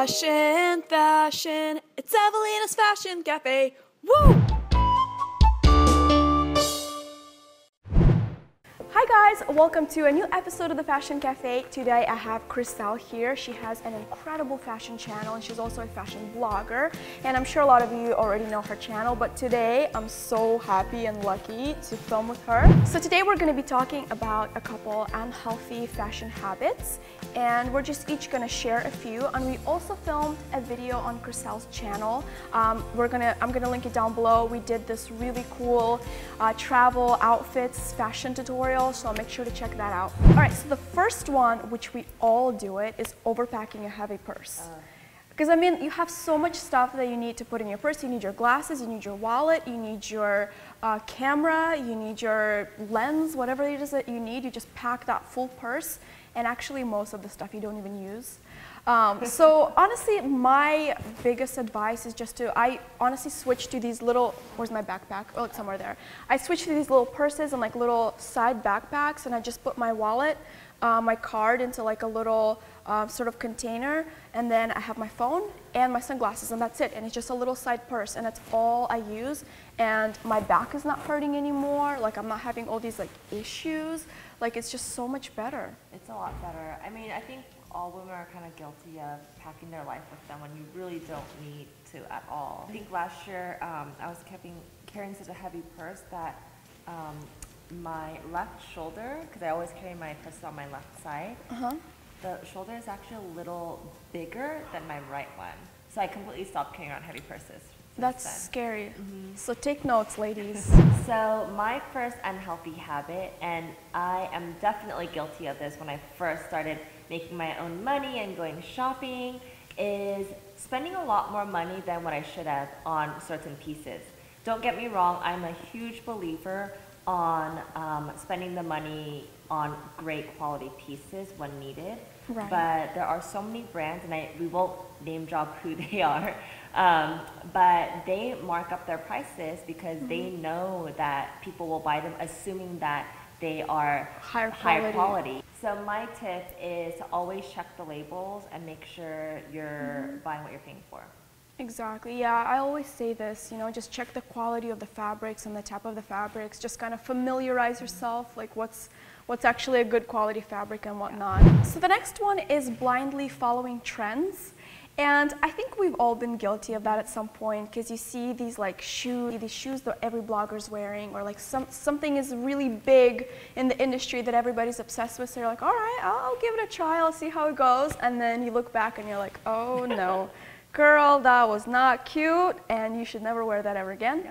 Fashion, fashion, it's Evelina's Fashion Cafe. Woo! Hi guys, welcome to a new episode of the Fashion Cafe. Today I have Chriselle here. She has an incredible fashion channel and she's also a fashion blogger. And I'm sure a lot of you already know her channel, but today I'm so happy and lucky to film with her. So today we're going to be talking about a couple unhealthy fashion habits, and we're just each going to share a few. And we also filmed a video on Chriselle's channel. I'm gonna link it down below. We did this really cool travel outfits fashion tutorial, so make sure to check that out. All right, so the first one, which we all do it, is overpacking a heavy purse. Because I mean, you have so much stuff that you need to put in your purse. You need your glasses, you need your wallet, you need your camera, you need your lens, whatever it is that you need. You just pack that full purse, and actually most of the stuff you don't even use. So honestly, my biggest advice is just to, I honestly switch to these little, where's my backpack? Oh, it's somewhere there. I switch to these little purses and like little side backpacks, and I just put my wallet, my card into like a little sort of container, and then I have my phone and my sunglasses, and that's it. And it's just a little side purse, and that's all I use. And my back is not hurting anymore. Like, I'm not having all these like issues. Like, it's just so much better. It's a lot better. I mean, I think all women are kind of guilty of packing their life with them when you really don't need to at all. I think last year I was carrying such a heavy purse that my left shoulder, because I always carry my purse on my left side, the shoulder is actually a little bigger than my right one. So I completely stopped carrying around heavy purses. That's scary. So take notes, ladies. So my first unhealthy habit, and I am definitely guilty of this when I first started making my own money and going shopping, is spending a lot more money than what I should have on certain pieces. Don't get me wrong, I'm a huge believer on spending the money on great quality pieces when needed. Right. But there are so many brands, and we won't name drop who they are, but they mark up their prices because they know that people will buy them assuming that they are higher quality. So my tip is to always check the labels and make sure you're buying what you're paying for. Exactly, yeah, I always say this, you know, just check the quality of the fabrics and the type of the fabrics, just kind of familiarize yourself, like what's actually a good quality fabric and whatnot. So the next one is blindly following trends. And I think we've all been guilty of that at some point, because you see these like these shoes that every blogger's wearing, or like something is really big in the industry that everybody's obsessed with. So you're like, all right, I'll give it a try, I'll see how it goes. And then you look back and you're like, oh no, girl, that was not cute, and you should never wear that ever again.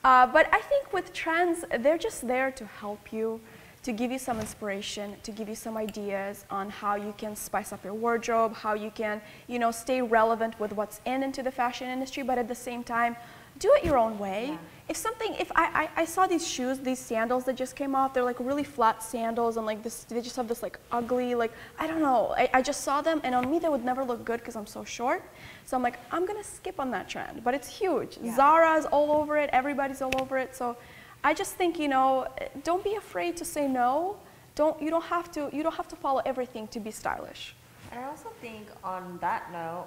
But I think with trends, they're just there to help you, to give you some inspiration, to give you some ideas on how you can spice up your wardrobe, how you can, you know, stay relevant with what's into the fashion industry, but at the same time, do it your own way. Yeah. If I saw these shoes, these sandals that just came out, they're like really flat sandals, and like this, they just have this like ugly, like, I don't know, I just saw them, and on me they would never look good because I'm so short. So I'm like, I'm gonna skip on that trend, but it's huge. Yeah. Zara's all over it, everybody's all over it. So I just think, you know, don't be afraid to say no. You don't have to follow everything to be stylish. And I also think on that note,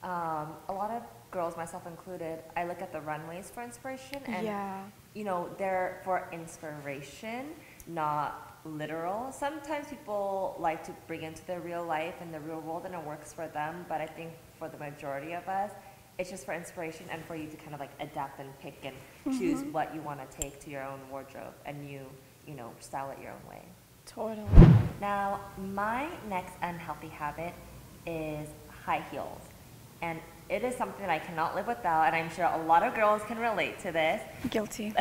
a lot of girls, myself included, I look at the runways for inspiration, and you know, they're for inspiration, not literal. Sometimes people like to bring into their real life and the real world, and it works for them, but I think for the majority of us, it's just for inspiration and for you to kind of like adapt and pick and choose what you want to take to your own wardrobe, and you know, style it your own way. Totally. Now, my next unhealthy habit is high heels. And it is something that I cannot live without, and I'm sure a lot of girls can relate to this. Guilty.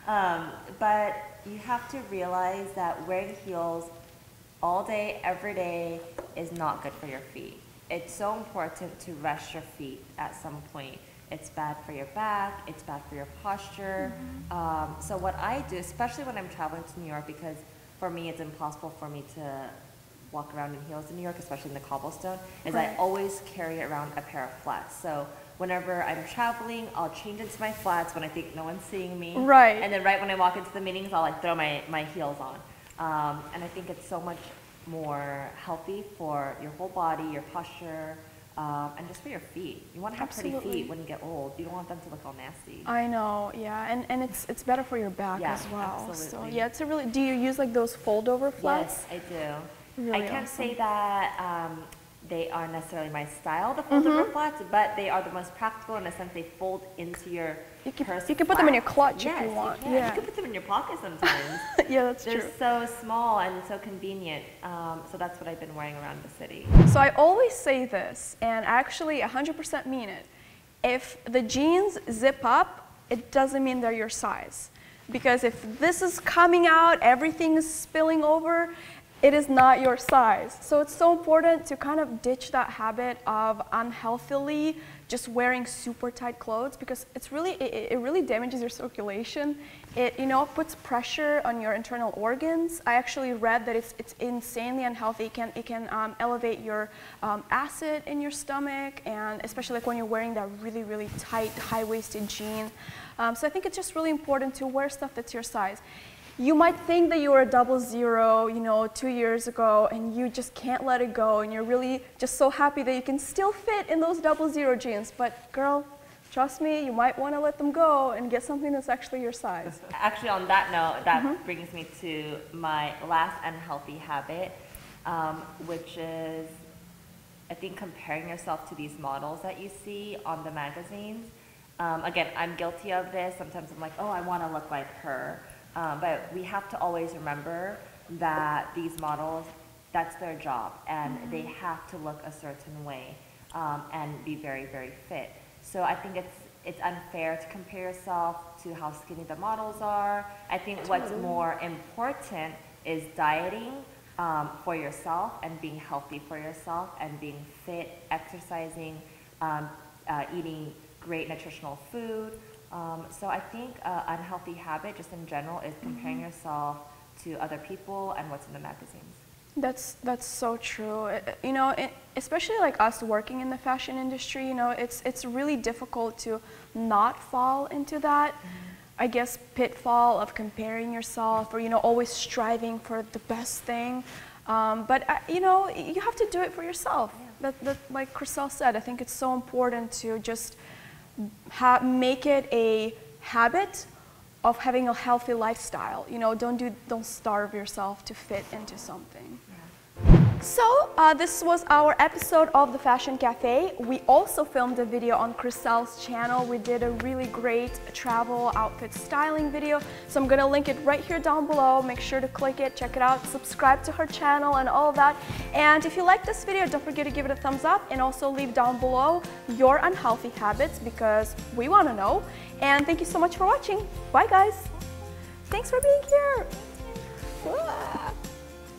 But you have to realize that wearing heels all day, every day is not good for your feet. It's so important to rest your feet at some point. It's bad for your back, it's bad for your posture. So what I do, especially when I'm traveling to New York, because for me it's impossible for me to walk around in heels in New York, especially in the cobblestone, is I always carry around a pair of flats. So whenever I'm traveling, I'll change into my flats when I think no one's seeing me. Right. And then right when I walk into the meetings, I'll like throw my heels on. And I think it's so much more healthy for your whole body, your posture, and just for your feet. You want to have pretty feet when you get old. You don't want them to look all nasty. I know, yeah, and it's better for your back as well. Absolutely. So yeah, it's a really. Do you use like those fold over flats? Yes, I do. Really I can't awesome. say that they are necessarily my style, the fold over flats, but they are the most practical in a sense. They fold into your purse. You can put them in your clutch if you want. You can put them in your pocket sometimes. Yeah, that's They're true. so small and so convenient. So that's what I've been wearing around the city. So I always say this, and I actually 100% mean it. If the jeans zip up, it doesn't mean they're your size. Because if this is coming out, everything is spilling over, it is not your size. So it's so important to kind of ditch that habit of unhealthily just wearing super tight clothes, because it really damages your circulation. It puts pressure on your internal organs. I actually read that it's insanely unhealthy. It can elevate your acid in your stomach, and especially like when you're wearing that really tight high-waisted jean. So I think it's just really important to wear stuff that's your size. You might think that you were a 00, 2 years ago, and you just can't let it go, and you're really just so happy that you can still fit in those 00 jeans. But girl, trust me, you might want to let them go and get something that's actually your size. Actually, on that note, that brings me to my last unhealthy habit, which is, I think, comparing yourself to these models that you see on the magazines. Again, I'm guilty of this. Sometimes I'm like, oh, I want to look like her. But we have to always remember that these models, that's their job, and they have to look a certain way and be very fit. So I think it's unfair to compare yourself to how skinny the models are. I think what's more important is dieting for yourself and being healthy for yourself and being fit, exercising, eating great nutritional food. So I think an unhealthy habit just in general is comparing yourself to other people and what's in the magazines. That's so true. Especially like us working in the fashion industry, it's really difficult to not fall into that, I guess, pitfall of comparing yourself or, always striving for the best thing. But, you have to do it for yourself. Yeah. That, like Chriselle said, I think it's so important to just make it a habit of having a healthy lifestyle. Don't starve yourself to fit into something. So this was our episode of the Fashion Cafe. We also filmed a video on Chriselle's channel. We did a really great travel outfit styling video. So I'm gonna link it right here down below. Make sure to click it, check it out, subscribe to her channel and all of that. And if you like this video, don't forget to give it a thumbs up and also leave down below your unhealthy habits, because we wanna know. And thank you so much for watching. Bye guys. Thanks for being here.